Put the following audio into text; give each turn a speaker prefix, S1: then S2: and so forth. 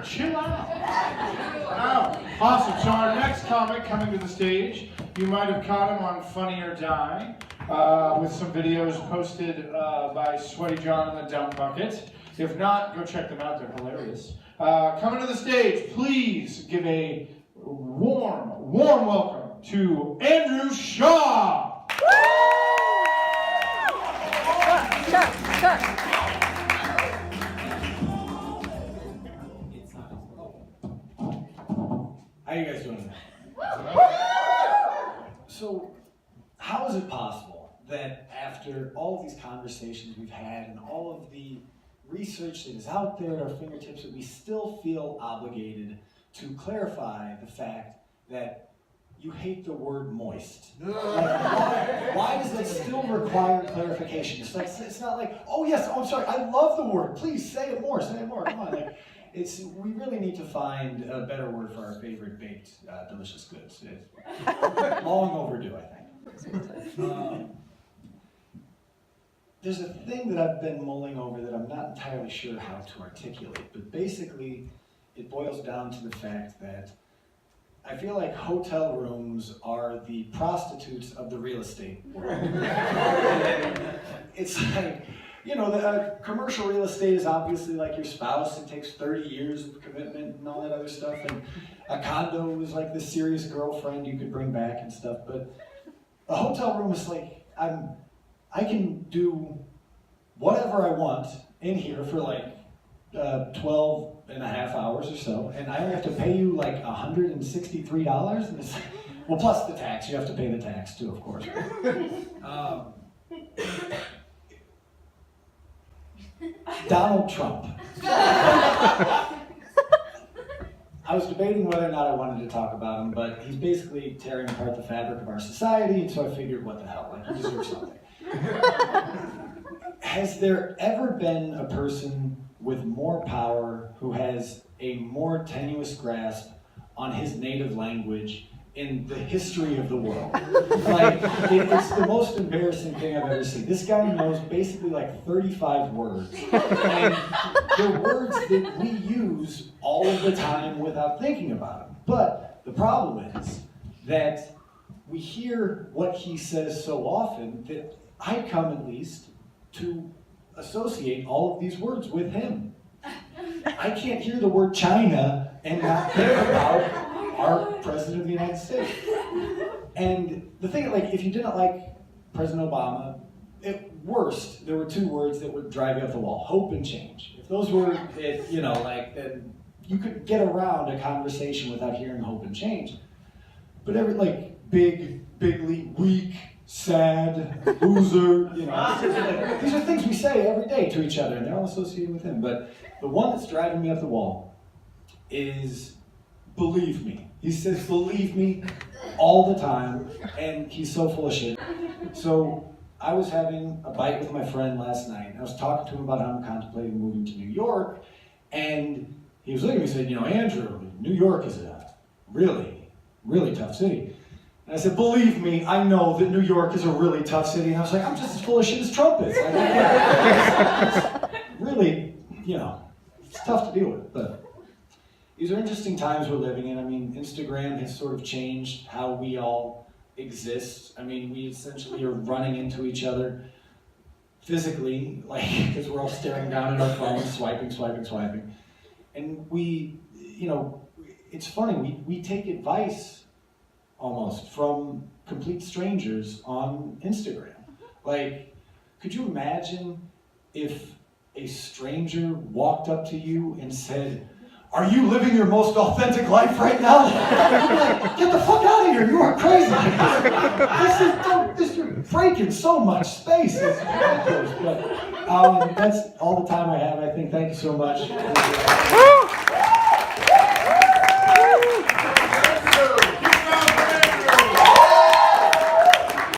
S1: chill out. Wow. Awesome. So our next comic coming to the stage, you might have caught him on Funny or Die, with some videos posted by Sweaty John and the Dumb Bucket. If not, go check them out. They're hilarious. Coming to the stage, please give a warm welcome to Andrew Shaw.
S2: How you guys doing? So, how is it possible that after all of these conversations we've had and all of the research that is out there at our fingertips that we still feel obligated to clarify the fact that you hate the word moist? Like, why does that still require clarification? It's not like, oh yes, I'm sorry, I love the word, please say it more, come on. Like, we really need to find a better word for our favorite baked, delicious goods. It's long overdue, I think. There's a thing that I've been mulling over that I'm not entirely sure how to articulate, but basically it boils down to the fact that I feel like hotel rooms are the prostitutes of the real estate world. It's like, you know, the commercial real estate is obviously like your spouse. It takes 30 years of commitment and all that other stuff. And a condo is like the serious girlfriend you could bring back and stuff. But a hotel room is like, I can do whatever I want in here for like 12 and a half hours or so. And I only have to pay you like $163. And it's, well, plus the tax. You have to pay the tax too, of course. Donald Trump. I was debating whether or not I wanted to talk about him, but he's basically tearing apart the fabric of our society, and so I figured, what the hell, like, he deserves something. Has there ever been a person with more power who has a more tenuous grasp on his native language in the history of the world? Like, it's the most embarrassing thing I've ever seen. This guy knows basically like 35 words. And they're words that we use all of the time without thinking about them. But the problem is that we hear what he says so often that I come at least to associate all of these words with him. I can't hear the word China and not think about our President of the United States. And the thing, like, if you didn't like President Obama, at worst, there were two words that would drive you up the wall: hope and change. If those were, you know, like, then you could get around a conversation without hearing hope and change. But every, like, bigly, weak, sad, loser, you know, these are things we say every day to each other, and they're all associated with him. But the one that's driving me up the wall is believe me. He says believe me all the time, and he's so full of shit. So I was having a bite with my friend last night. I was talking to him about how I'm contemplating moving to New York, and he was looking at me and said, you know, Andrew, New York is a really, really tough city. And I said, believe me, I know that New York is a really tough city. And I was like, I'm just as full of shit as Trump is. It's really, you know, it's tough to deal with. But these are interesting times we're living in. I mean, Instagram has sort of changed how we all exist. I mean, we essentially are running into each other physically, like, because we're all staring down at our phones, swiping. And we, you know, it's funny, we take advice almost from complete strangers on Instagram. Like, could you imagine if a stranger walked up to you and said, are you living your most authentic life right now? Like, get the fuck out of here, you are crazy. This is breaking so much space. It's ridiculous. But that's all the time I have, I think. Thank you so much.